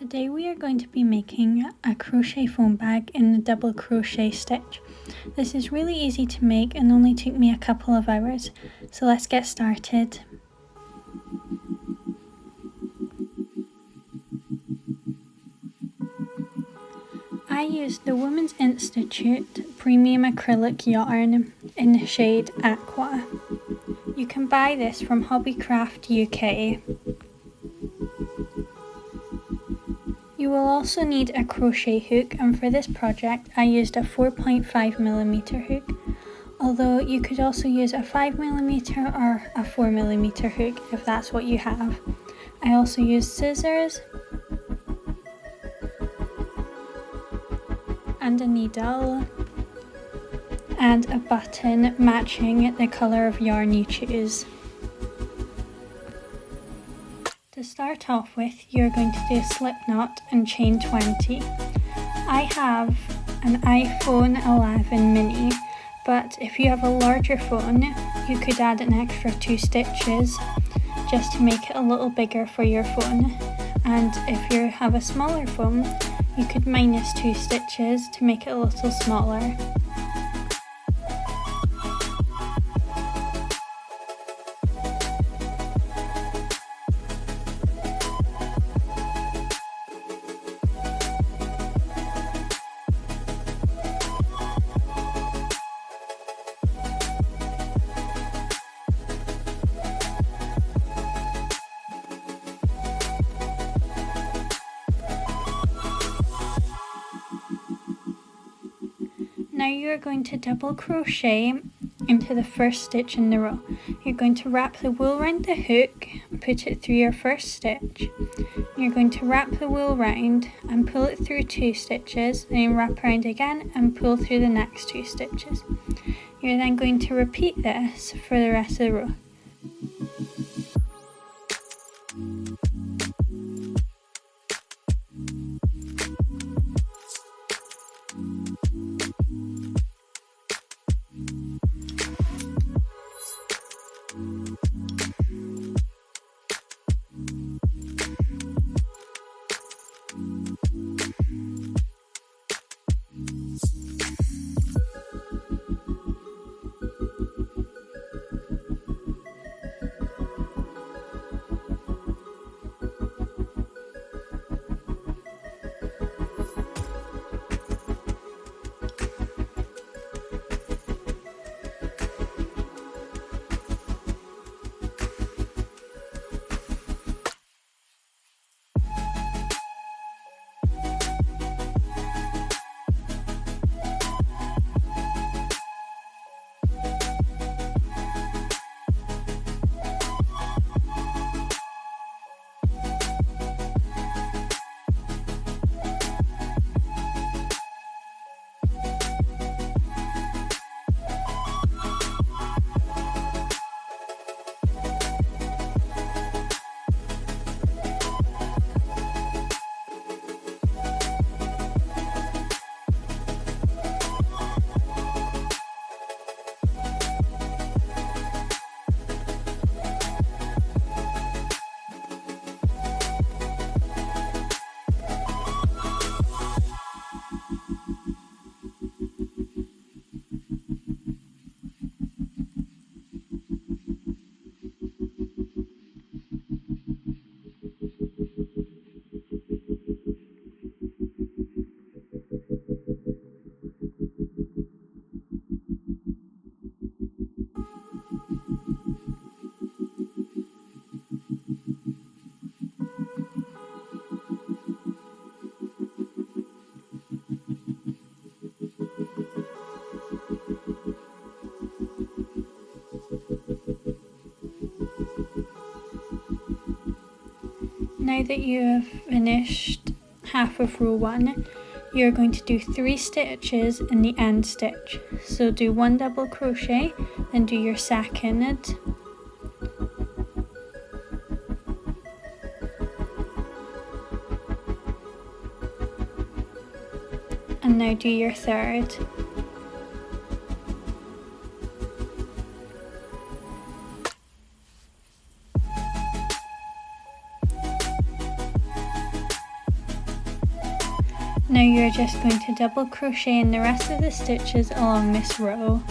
Today we are going to be making a crochet foam bag in the double crochet stitch. This is really easy to make and only took me a couple of hours, so let's get started. I used the Women's Institute Premium Acrylic Yarn in the shade Aqua. You can buy this from Hobbycraft UK. You will also need a crochet hook, and for this project I used a 4.5mm hook, although you could also use a 5mm or a 4mm hook if that's what you have. I also used scissors and a needle and a button matching the colour of yarn you choose. To start off with, you're going to do a slip knot and chain 20. I have an iPhone 11 mini, but if you have a larger phone, you could add an extra 2 stitches just to make it a little bigger for your phone. And if you have a smaller phone, you could minus 2 stitches to make it a little smaller. Now you're going to double crochet into the first stitch in the row. You're going to wrap the wool around the hook, put it through your first stitch. You're going to wrap the wool round and pull it through 2 stitches, then wrap around again and pull through the next 2 stitches. You're then going to repeat this for the rest of the row. Now that you have finished half of row 1, you're going to do 3 stitches in the end stitch. So do 1 double crochet, then do your second, and now do your third. Now you're just going to double crochet in the rest of the stitches along this row.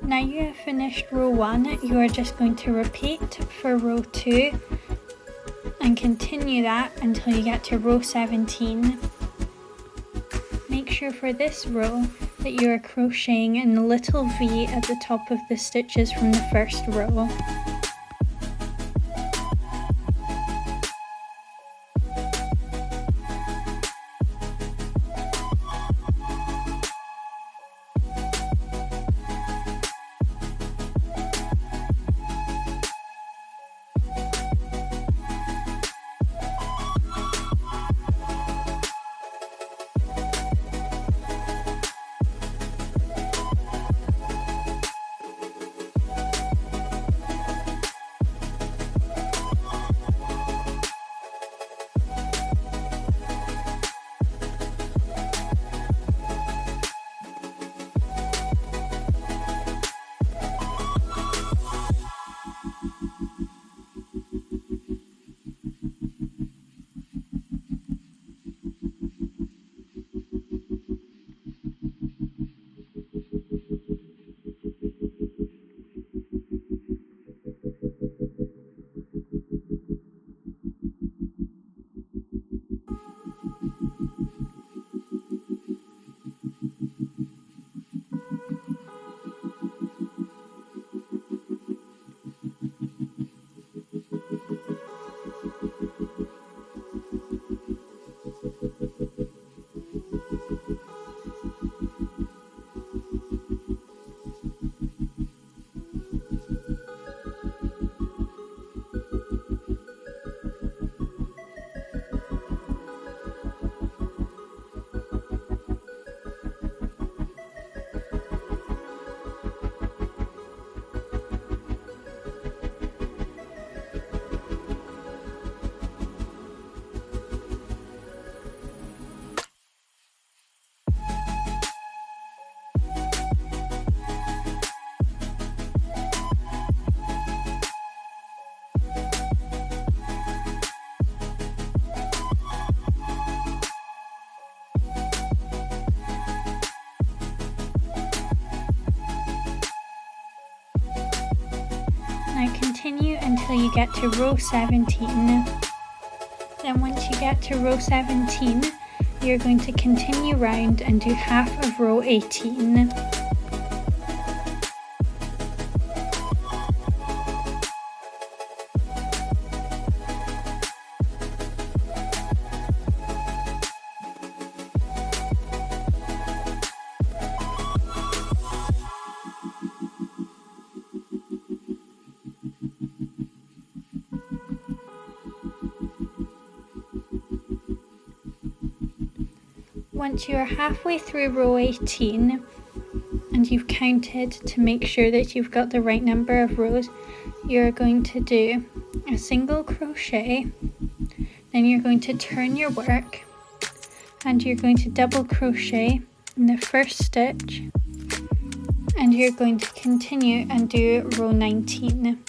Now you have finished row 1, you are just going to repeat for row 2 and continue that until you get to row 17. Make sure for this row that you are crocheting in the little V at the top of the stitches from the first row. Now continue until you get to row 17. Then once you get to row 17, you're going to continue round and do half of row 18. Once you are halfway through row 18 and you've counted to make sure that you've got the right number of rows, you're going to do a single crochet, then you're going to turn your work and you're going to double crochet in the first stitch, and you're going to continue and do row 19.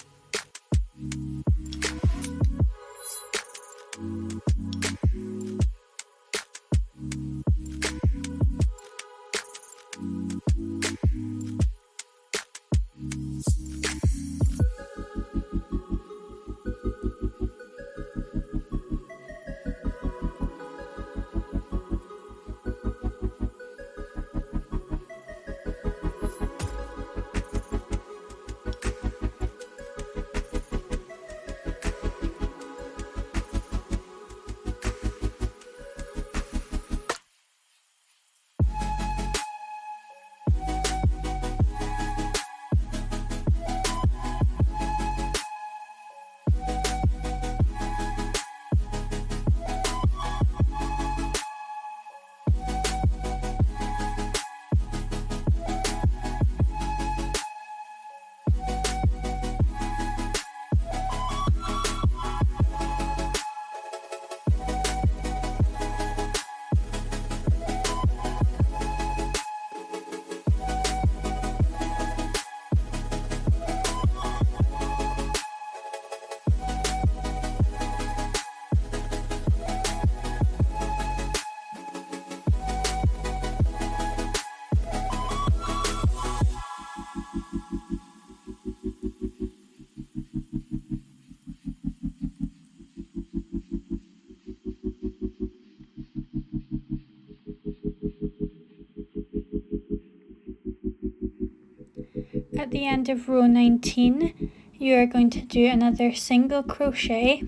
At the end of row 19, you are going to do another single crochet,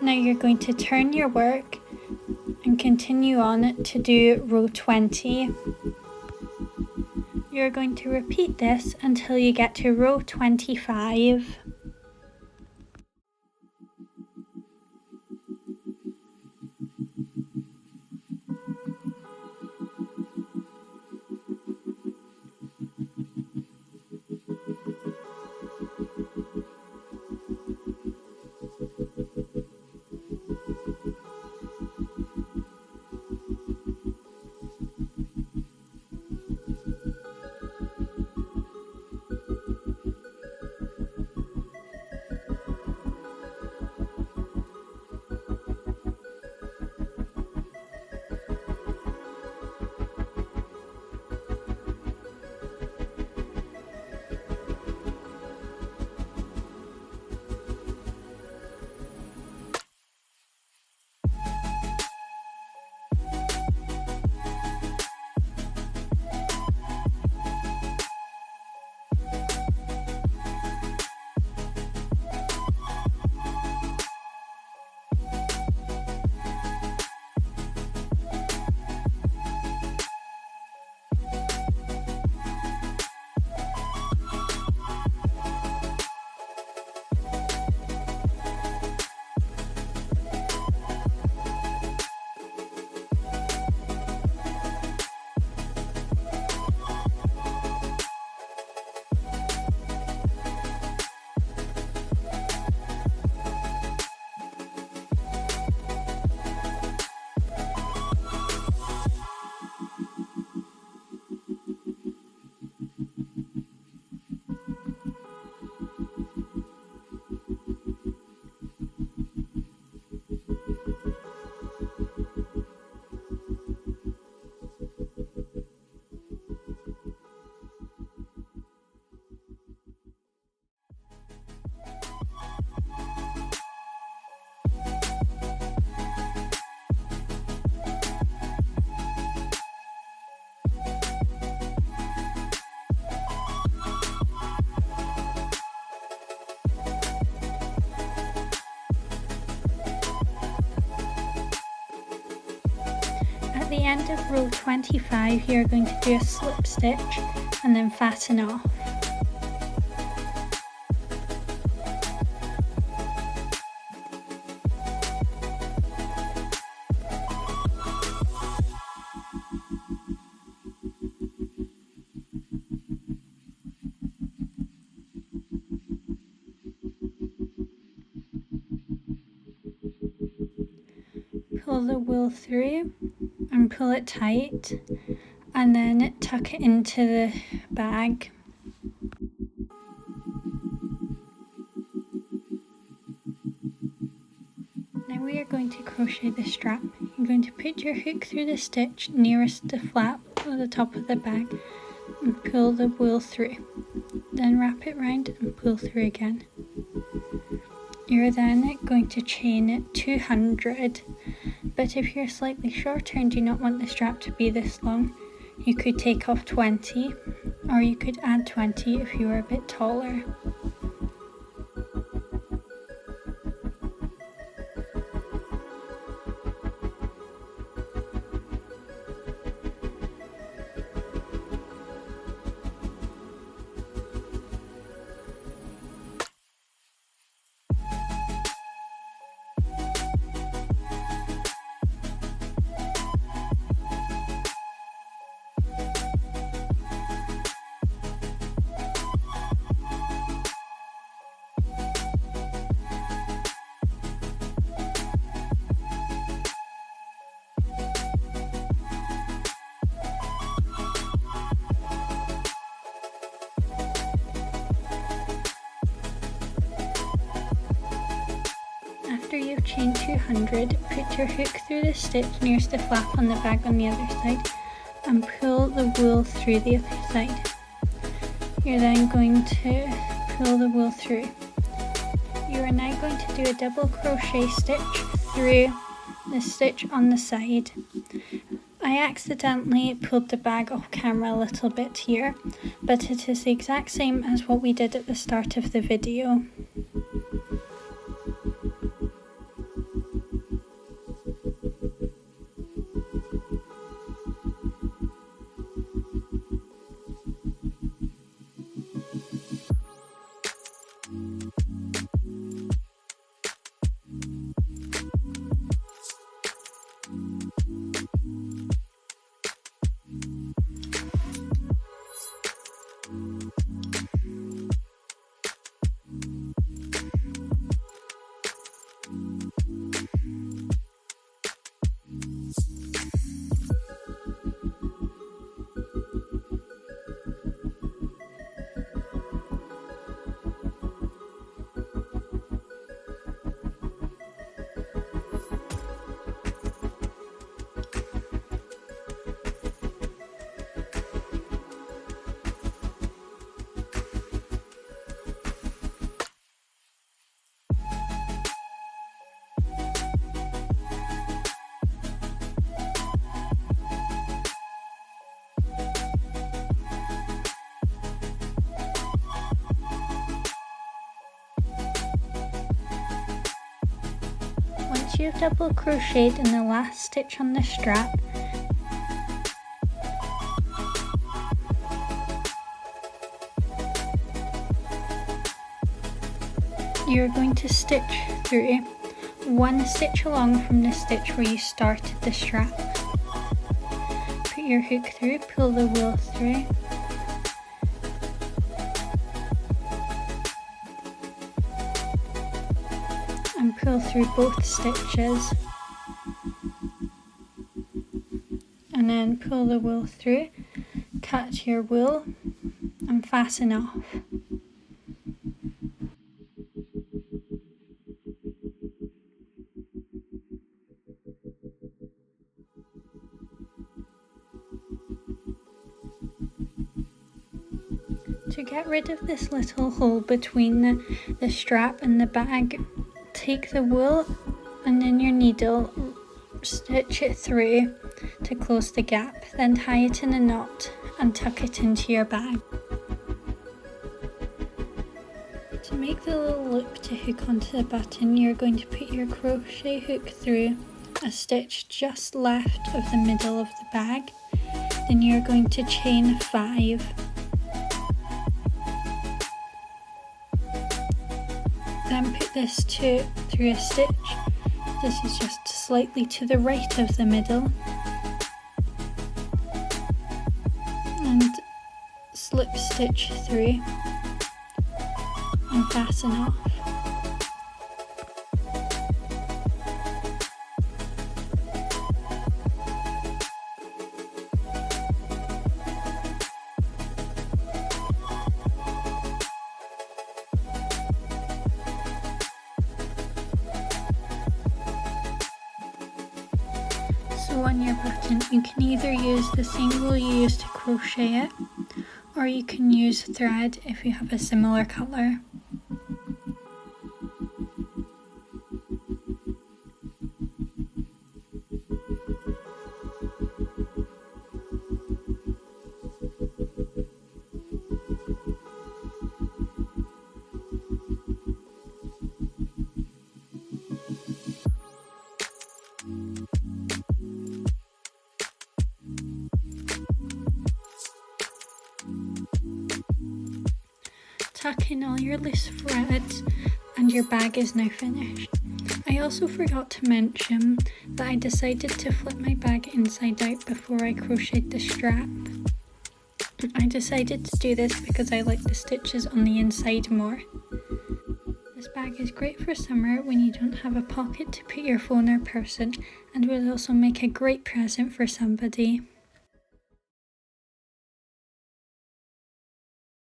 now you're going to turn your work and continue on to do row 20. You're going to repeat this until you get to row 25. At the end of row 25, you're going to do a slip stitch and then fasten off. pull the wool through and pull it tight, and then tuck it into the bag. Now we are going to crochet the strap. You're going to put your hook through the stitch nearest the flap at the top of the bag and pull the wool through. Then wrap it round and pull through again. You're then going to chain 200, but if you're slightly shorter and do not want the strap to be this long, you could take off 20, or you could add 20 if you were a bit taller. After you've chained 200, put your hook through the stitch nearest the flap on the bag on the other side and pull the wool through the other side. You're then going to pull the wool through. You are now going to do a double crochet stitch through the stitch on the side. I accidentally pulled the bag off camera a little bit here, but it is the exact same as what we did at the start of the video. Once you've double crocheted in the last stitch on the strap, you're going to stitch through one stitch along from the stitch where you started the strap. Put your hook through, pull the wool through, and pull through both stitches, and then pull the wool through, cut your wool and fasten off. To get rid of this little hole between the strap and the bag, take the wool and then your needle, stitch it through to close the gap, then tie it in a knot and tuck it into your bag. To make the little loop to hook onto the button, you're going to put your crochet hook through a stitch just left of the middle of the bag. Then you're going to chain 5. Then put this through a stitch. This is just slightly to the right of the middle. And slip stitch through and fasten off. So on your button, you can either use the single you used to crochet it, or you can use thread if you have a similar colour. Tuck in all your loose threads and your bag is now finished. I also forgot to mention that I decided to flip my bag inside out before I crocheted the strap. I decided to do this because I like the stitches on the inside more. This bag is great for summer when you don't have a pocket to put your phone or purse in, and will also make a great present for somebody.